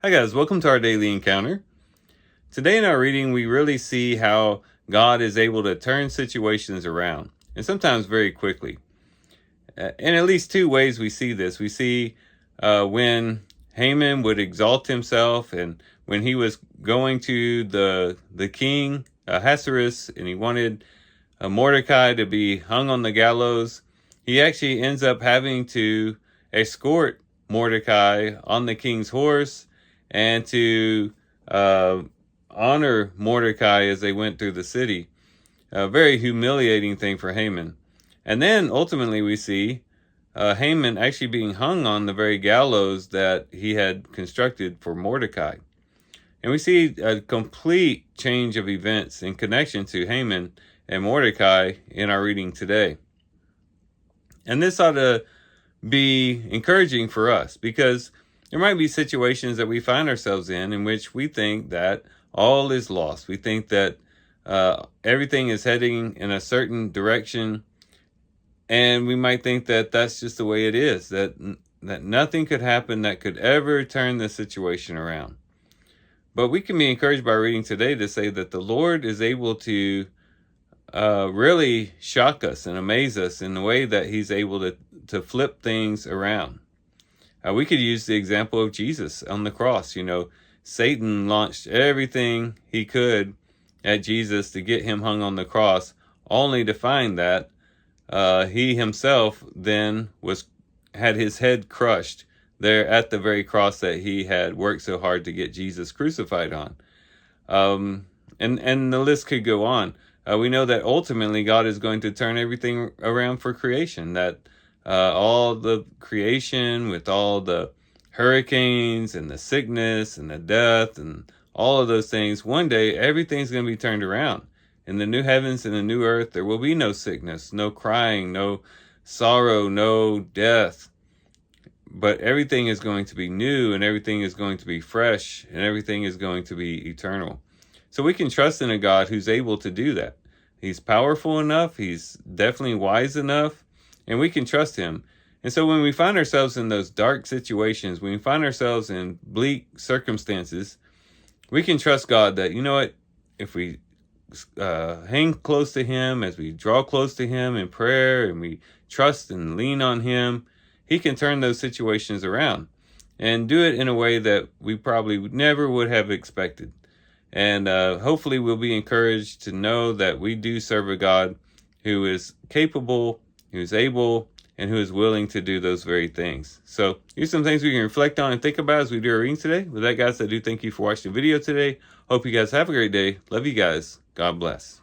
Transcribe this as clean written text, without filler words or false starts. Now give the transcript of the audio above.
Hi guys, welcome to our daily encounter. Today in our reading, we really see how God is able to turn situations around, and sometimes very quickly. In at least two ways we see this. We see when Haman would exalt himself, and when he was going to the king, Ahasuerus, and he wanted Mordecai to be hung on the gallows, he actually ends up having to escort Mordecai on the king's horse and to uh, honor Mordecai as they went through the city. A very humiliating thing for Haman. And then ultimately we see Haman actually being hung on the very gallows that he had constructed for Mordecai. And we see a complete change of events in connection to Haman and Mordecai in our reading today. And this ought to be encouraging for us, because there might be situations that we find ourselves in which we think that all is lost. We think that everything is heading in a certain direction, and we might think that that's just the way it is, that nothing could happen that could ever turn the situation around. But we can be encouraged by reading today to say that the Lord is able to really shock us and amaze us in the way that he's able to flip things around. We could use the example of Jesus on the cross. Satan launched everything he could at Jesus to get him hung on the cross, only to find that he himself then had his head crushed there at the very cross that he had worked so hard to get Jesus crucified on. And the list could go on. We know that ultimately God is going to turn everything around for creation, that all the creation with all the hurricanes and the sickness and the death and all of those things, one day everything's going to be turned around. In the new heavens and the new earth, there will be no sickness, no crying, no sorrow, no death. But everything is going to be new, and everything is going to be fresh, and everything is going to be eternal. So we can trust in a God who's able to do that. He's powerful enough. He's definitely wise enough, and we can trust him. And so when we find ourselves in those dark situations, when we find ourselves in bleak circumstances, we can trust God that, if we hang close to him, as we draw close to him in prayer, and we trust and lean on him, he can turn those situations around and do it in a way that we probably never would have expected. And hopefully we'll be encouraged to know that we do serve a God who is capable, who is able, and who is willing to do those very things. So here's some things we can reflect on and think about as we do our reading today. With that, guys, I do thank you for watching the video today. Hope you guys have a great day. Love you guys. God bless.